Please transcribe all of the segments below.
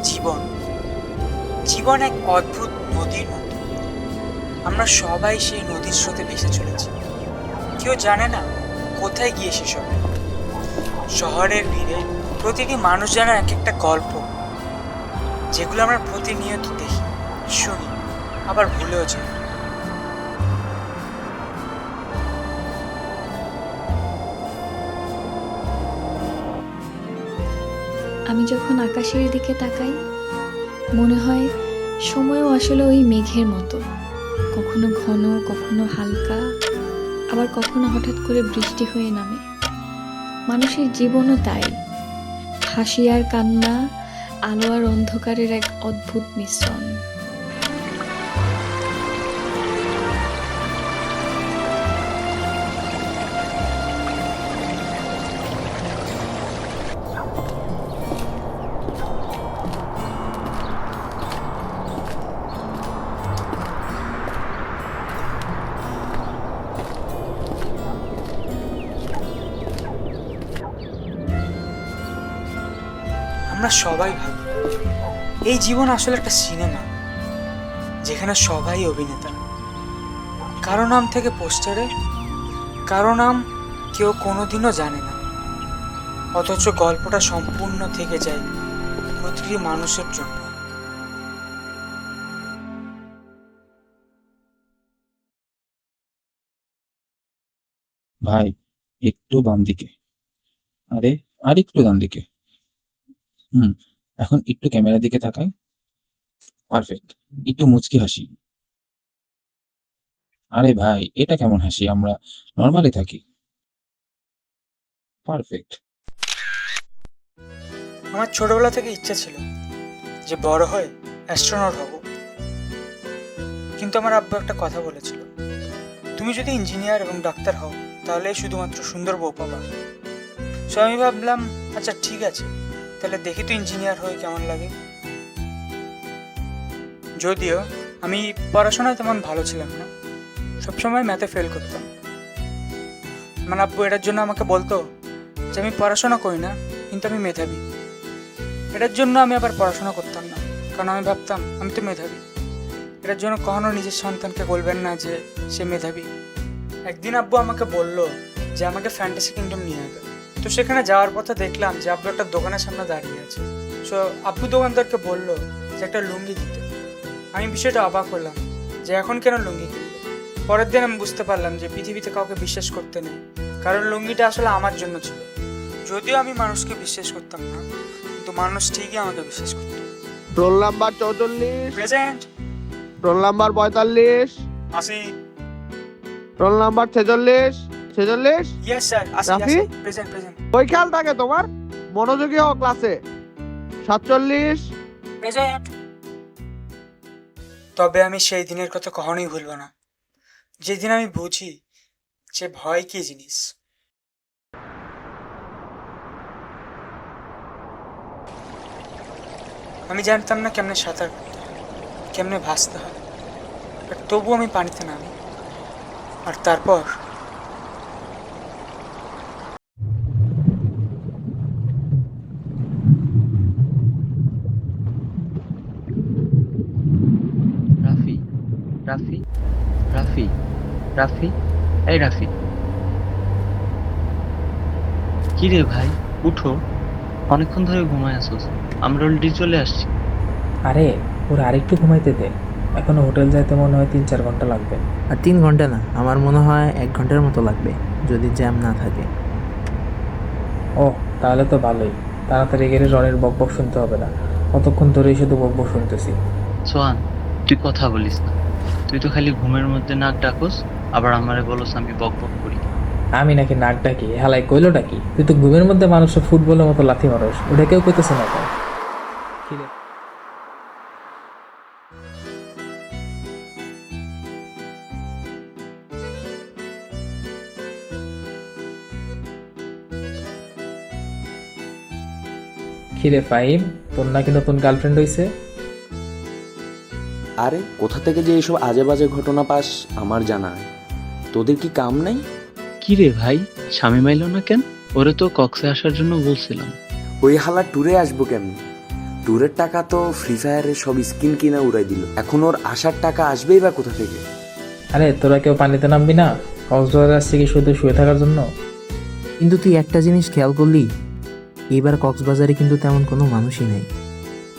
জীবন জীবন এক অদ্ভুত নদীর মতো। আমরা সবাই সেই নদীর স্রোতে ভেসে চলেছি, কেউ জানে না কোথায় গিয়ে শেষ হবে। শহরের ভিড়ে প্রতিটি মানুষ যেন এক একটা গল্প, যেগুলো আমরা প্রতিনিয়ত দেখি, শুনি, আবার ভুলেও যাই। আমি যখন আকাশের দিকে তাকাই, মনে হয় সময়ও আসলে ওই মেঘের মতো, কখনো ঘন, কখনো হালকা, আবার কখনো হঠাৎ করে বৃষ্টি হয়ে নামে। মানুষের জীবনও তাই, হাসি আর কান্না, আলো আর অন্ধকারের এক অদ্ভুত মিশ্রণ। আমরা সবাই ভাবি এই জীবন আসলে একটা সিনেমা, যেখানে সবাই অভিনেতা। কারো নাম থেকে পোস্টারে, কারো নাম কেউ কোনোদিনও জানে না, অথচ গল্পটা সম্পূর্ণ থেকে যায় প্রতিটি মানুষের জন্য। ভাই, একটু বাম দিকে। আরে, আর একটু ডান দিকে। হুম। এখন একটু ক্যামেরার দিকে তাকাই। পারফেক্ট। একটু মুচকি হাসি। আরে ভাই, এটা কেমন হাসি? আমরা নর্মালি থাকি। পারফেক্ট। আমার ছোটবেলা থেকে ইচ্ছা ছিল যে বড় হয়ে অ্যাস্ট্রোনট হব, কিন্তু আমার আব্বু একটা কথা বলেছিল, তুমি যদি ইঞ্জিনিয়ার এবং ডাক্তার হও তাহলে শুধুমাত্র সুন্দর বউ পাবা। সো আমি ভাবলাম, আচ্ছা ঠিক আছে, তাহলে দেখি তো ইঞ্জিনিয়ার হয়ে কেমন লাগে। যদিও আমি পড়াশোনায় তেমন ভালো ছিলাম না, সবসময় ম্যাথে ফেল করতাম। আমার আব্বু এটার জন্য আমাকে বলতো যে আমি পড়াশোনা করি না, কিন্তু আমি মেধাবী। এটার জন্য আমি আবার পড়াশোনা করতাম না, কারণ আমি ভাবতাম আমি তো মেধাবী। এটার জন্য কখনো নিজের সন্তানকে বলবেন না যে সে মেধাবী। একদিন আব্বু আমাকে বলল যে আমাকে ফ্যান্টাসি কিংডম নিয়ে যাবে। তো সেখানে যাওয়ার পথে দেখলাম যে আব্বু একটা দোকানের সামনে দাঁড়িয়ে আছে। সো আব্বু দোকানদারকে বলল যে একটা লুঙ্গি দিতে। আমি বিষয়টা অবাক হলাম যে এখন কেন লুঙ্গি কিনবে। পরের দিন আমি বুঝতে পারলাম যে পৃথিবীতে কাউকে বিশ্বাস করতে নেই, কারণ লুঙ্গিটা আসলে আমার জন্য ছিল। যদিও আমি মানুষকে বিশ্বাস করতাম না, কিন্তু মানুষ ঠিকই আমাকে বিশ্বাস করত। Roll number 44, present. Roll number 45, আসি। Roll number 46, 46। ইয়েস স্যার, আসি রাফি? আসি। প্রেজেন্ট প্রেজেন্ট ওই খেয়াল থাকে তোমার, মনোযোগী হও ক্লাসে। 47। প্রেজেন্ট। তবে আমি সেই দিনের কথা কখনোই ভুলব না, যেদিন আমি বুঝি যে ভয় কি জিনিস। আমি জানতাম না কেমনে সাঁতার কাটতে হয়, কেমনে ভাসতে হয়, বাট তবু আমি পানিতে নামি। আর তারপর রাফি, রাফি, রাফি, রাফি, এই রাফি। কি রে ভাই, উঠো, অনেকক্ষণ ধরে ঘুমায় আসোস, আমরা অলরেডি চলে আসছি। আরে ওর আরেকটু ঘুমাইতে দে, এখনো হোটেল যাইতে মনে হয় 3-4 ঘন্টা লাগবে। আর 3 ঘন্টা না, আমার মনে হয় 1 ঘন্টার মতো লাগবে যদি জ্যাম না থাকে। ও তাহলে তো ভালোই, তাড়াতাড়ি গেলে রনের বকবক শুনতে হবে না, কতক্ষণ ধরেই শুধু বকবক শুনতেছি। সোহান, তুই কথা বলিস না, তুই তো খালি ঘুমের মধ্যে নাক ডাকোস, আবার আমারে বলস আমি বক বক করি। আমি নাকি নাক ডাকি? হেলাই কইলো ডাকি? তুই তো ঘুমের মধ্যে মানুষের ফুটবলের মতো লাথি মারস, ওটা কেউ কইতেছে না কেন? কিরে ফাহিম, তোর নাকি নতুন গার্লফ্রেন্ড হইছে? আরে কোথা থেকে যে এইসব আজে বাজে ঘটনা পাস আমার জানা নেই। তোদের কি কাম নাই? কি রে ভাই, স্বামী মাইল না কেন? ওরে তো কক্সে আসার জন্য বলছিলাম। ওই হালা ট্যুরে আসবো কেমনি? ট্যুরের টাকা তো ফ্রি ফায়ারের সব স্কিন কিনা উড়াই দিল, এখন ওর আসার টাকা আসবেই বা কোথা থেকে? আরে তোরা কেউ পানিতে নামবি না? কক্সবাজার আসছে কি শুধু শুয়ে থাকার জন্য? কিন্তু তুই একটা জিনিস খেয়াল করলি, এইবার কক্সবাজারে কিন্তু তেমন কোনো মানুষই নেই,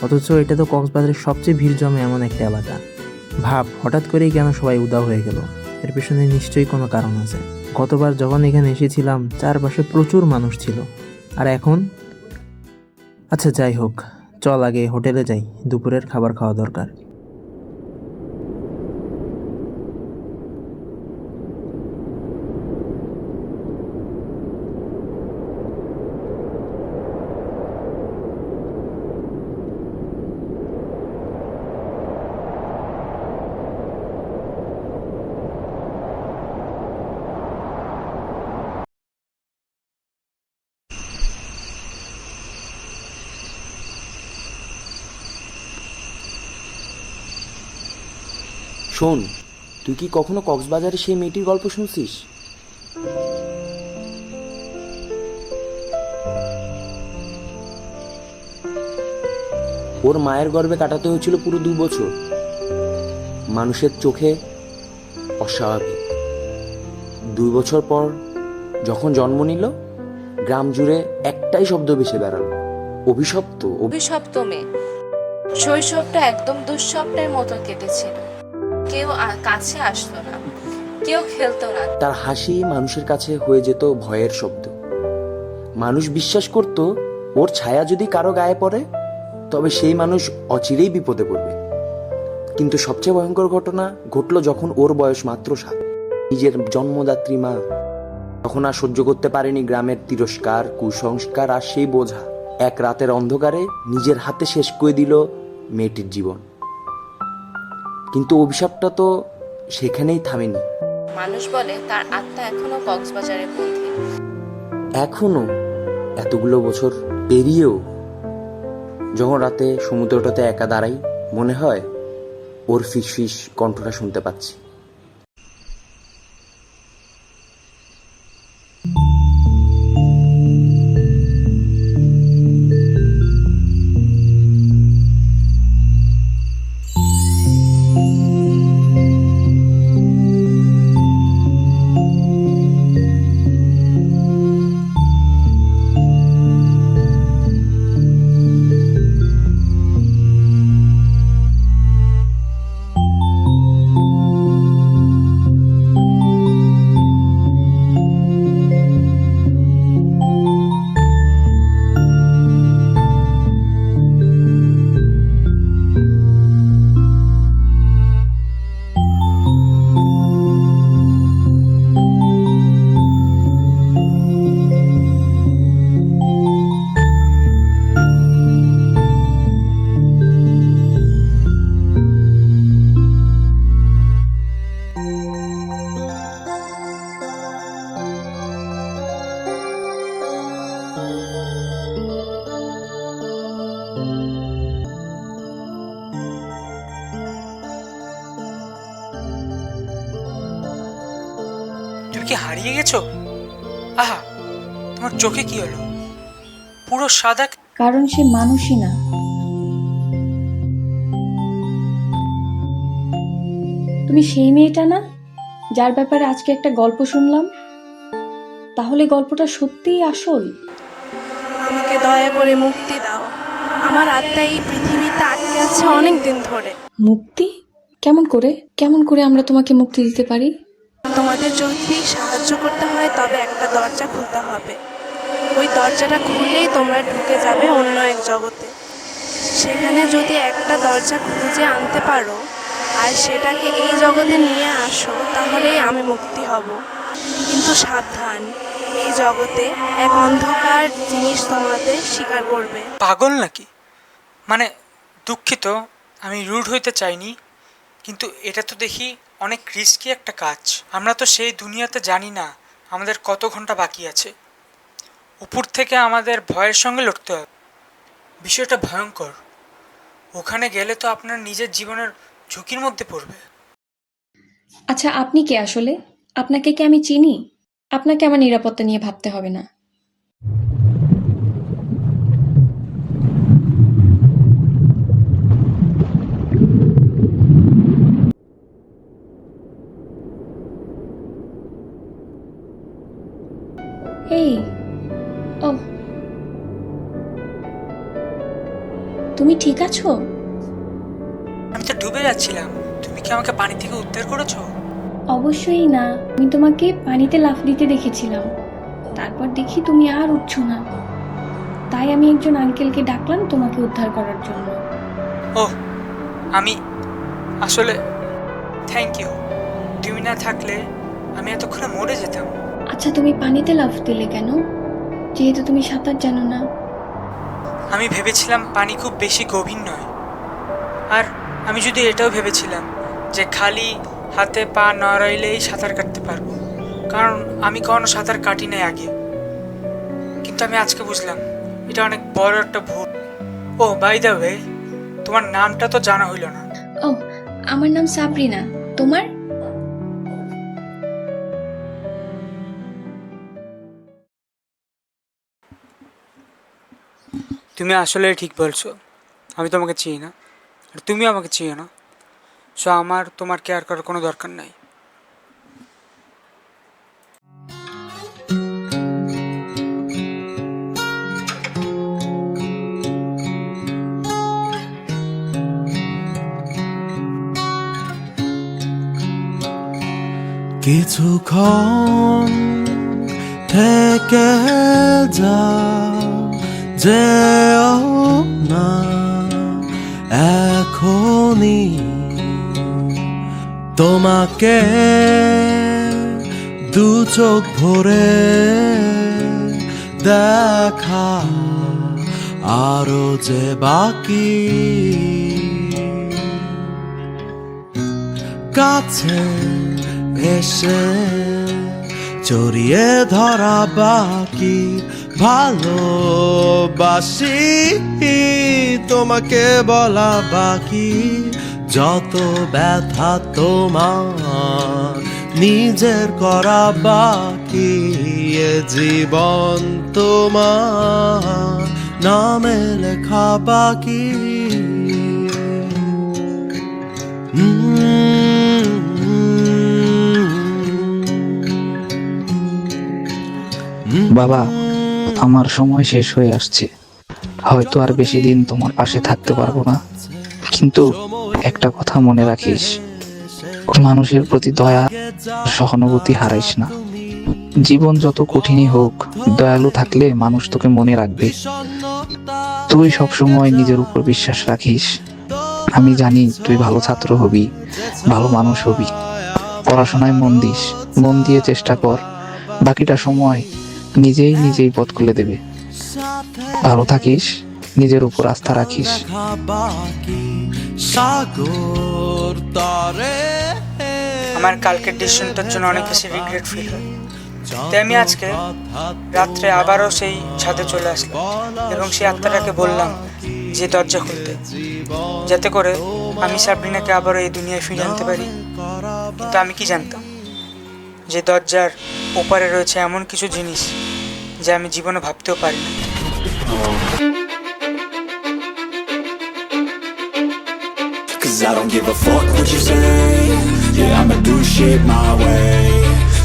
অথচ এটা তো কক্সবাজারের সবচেয়ে ভিড় জমে এমন একটা এলাকা। ভাব হঠাৎ করেই কেন সবাই উদাও হয়ে গেল? এর পেছনে নিশ্চয়ই কোনো কারণ আছে। গতবার যখন এখানে এসেছিলাম চারপাশে প্রচুর মানুষ ছিল, আর এখন? আচ্ছা যাই হোক, চল আগে হোটেলে যাই, দুপুরের খাবার খাওয়া দরকার। শোন, তুই কি কখনো কক্সবাজারে সেই মেয়েটির গল্প শুনছিস? ওর মায়ের গর্ভে কাটাতে হয়েছিল পুরো 2 বছর। মানুষের চোখে অস্বাভাবিক। 2 বছর পর যখন জন্ম নিল, গ্রাম জুড়ে একটাই শব্দ ভেসে বেড়ালো, অভিশপ্ত। অভিশপ্ত মেয়ে। শৈশবটা একদম দুঃস্বপ্নের মতো কেটেছিল। কেউ কাছে আসতো না, কেউ খেলতো না। তার হাসি মানুষের কাছে হয়ে যেত ভয়ের শব্দ। মানুষ বিশ্বাস করত ওর ছায়া যদি কারো গায়ে পড়ে তবে সেই মানুষ অচিরেই বিপদে পড়বে। কিন্তু সবচেয়ে ভয়ঙ্কর ঘটনা ঘটলো যখন ওর বয়স মাত্র 7। নিজের জন্মদাত্রী মা তখন আর সহ্য করতে পারেনি গ্রামের তিরস্কার, কুসংস্কার আর সেই বোঝা। এক রাতের অন্ধকারে নিজের হাতে শেষ করে দিল মেয়েটির জীবন। কিন্তু অভিশাপটা তো সেখানেই থামেনি। মানুষ বলে তার আত্মা এখনো কক্সবাজারে বন্দী। এখনো এতগুলো বছর পেরিয়েও যখন রাতে সমুদ্রটাতে একা দাঁড়াই, মনে হয় ওর ফিসফিস কণ্ঠটা শুনতে পাচ্ছি। তুমি কি হারিয়ে গেছো? আহা, তোমার চোখে কি হলো? পুরো সাদা। কারণ সে মানুষই না। তুমি সেই মেয়েটা না, যার ব্যাপারে আজকে একটা গল্প শুনলাম? তাহলে গল্পটা সত্যিই আসল? আমাকে দয়া করে মুক্তি দাও। আমার আত্মা এই পৃথিবীতে আটকে আছে অনেক দিন ধরে। মুক্তি? কেমন করে আমরা তোমাকে মুক্তি দিতে পারি? তোমাদের যদি সাহায্য করতে হয় তবে একটা দরজা খুলতে হবে। ওই দরজাটা খুললেই তোমরা ঢুকে যাবে অন্য এক জগতে। সেখানে যদি একটা দরজা খুঁজে আনতে পারো আর সেটাকে এই জগতে নিয়ে আসো, তাহলেই আমি মুক্তি হব। কিন্তু সাবধান, এই জগতে এক অন্ধকার জিনিস তোমাদের শিকার করবে। পাগল নাকি? মানে দুঃখিত, আমি রুড হইতে চাইনি, কিন্তু এটা তো দেখি অনেক রিস্কি একটা কাজ। আমরা তো সেই দুনিয়াতে জানি না আমাদের কত ঘন্টা বাকি আছে। উপর থেকে আমাদের ভয়ের সঙ্গে লড়তে হবে। বিষয়টা ভয়ঙ্কর। ওখানে গেলে তো আপনার নিজের জীবনের ঝুঁকির মধ্যে পড়বে। আচ্ছা, আপনি কে আসলে? আপনাকে কি আমি চিনি? আপনাকে আমার নিরাপত্তা নিয়ে ভাবতে হবে না। এই ও, তুমি ঠিক আছো? আমি তো ডুবে যাচ্ছিলাম, তুমি কি আমাকে পানি থেকে উদ্ধার করেছো? অবশ্যই না, আমি তোমাকে পানিতে লাফ দিতে দেখেছিলাম, তারপর দেখি তুমি আর উঠছো না, তাই আমি একজন আঙ্কেলকে ডাকলাম তোমাকে উদ্ধার করার জন্য। ও, আমি আসলে থ্যাংক ইউ। তুমি না থাকলে আমি এতক্ষণে মরে যেতাম। আচ্ছা, তুমি পানিতে লাফ দিলে কেন, যেহেতু তুমি সাঁতার জানো না? আমি ভেবেছিলাম পানি খুব বেশি গভীর নয়, আর আমি যদি এটাও ভেবেছিলাম যে খালি হাতে পা নড়াইলেই সাঁতার কাটতে পারবো, কারণ আমি কখনো সাঁতার কাটি নাই আগে। কিন্তু আমি আজকে বুঝলাম এটা অনেক বড় একটা ভুল। ও বাই দ্য ওয়ে, তোমার নামটা তো জানা হইল না। ও, আমার নাম সাবরিনা, তোমার? তুমি আসলে ঠিক বলছো, আমি তোমাকে চিনি না আর তুমি আমাকে চিনো না, সো আমার তোমার কেয়ার করার কোনো দরকার নাই। কিছুক্ষণ থেকে যাও, যেও না এখনই, তোমাকে দু চোখ ভরে দেখা আরো যে বাকি, কাছে এসে জড়িয়ে ধরা বাকি, ভালোবাসি তোমাকে বলা বাকি, যত ব্যথা তোমার নিজের করা বাকি, এ জীবন তোমার নামে লেখা বাকি। বাবা, আমার সময় শেষ হয়ে আসছে, হয়তো আর বেশি দিন তোমার পাশে থাকতে পারবো না, কিন্তু একটা কথা মনে রাখিস, মানুষের প্রতি দয়া সহানুভূতি হারাইস না। জীবন যত কঠিনই হোক, দয়ালু থাকলে মানুষ তোকে মনে রাখবে। তুই সবসময় নিজের উপর বিশ্বাস রাখিস। আমি জানি তুই ভালো ছাত্র হবি, ভালো মানুষ হবি। পড়াশোনায় মন দিস, মন দিয়ে চেষ্টা কর, বাকিটা সময় নিজেই পথ খুলে দেবে। ভালো থাকিস, নিজের উপর আস্থা রাখিস। আমার কালকের ডিসিশনটার জন্য অনেক বেশি রিগ্রেট ফিল হয়, তাই আমি আজকে রাত্রে আবারও সেই ছাদে চলে আসলাম এবং সেই আত্মাটাকে বললাম যে দরজা খুলতে, যাতে করে আমি সাবরিনাকে আবারও এই দুনিয়ায় ফিরে আনতে পারি। কিন্তু আমি কি জানতাম যে দরজার ওপারে রয়েছে এমন কিছু জিনিস যা আমি জীবনে ভাবতেও পারি না। Cause I don't give a fuck what you say. Yeah, I'ma do shit my way.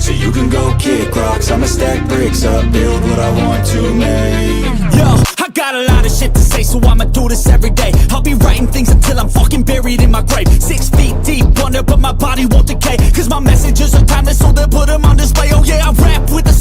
So you can go kick rocks, I'ma stack bricks up, build what I want to make. Yo, I got a lot of shit to say, so I'ma do this every day. I'll be writing things until I'm fucking buried in my grave. 6 feet deep under, but my body won't decay. Cause my messages are timeless, so they'll put them on display. Oh yeah, I rap with the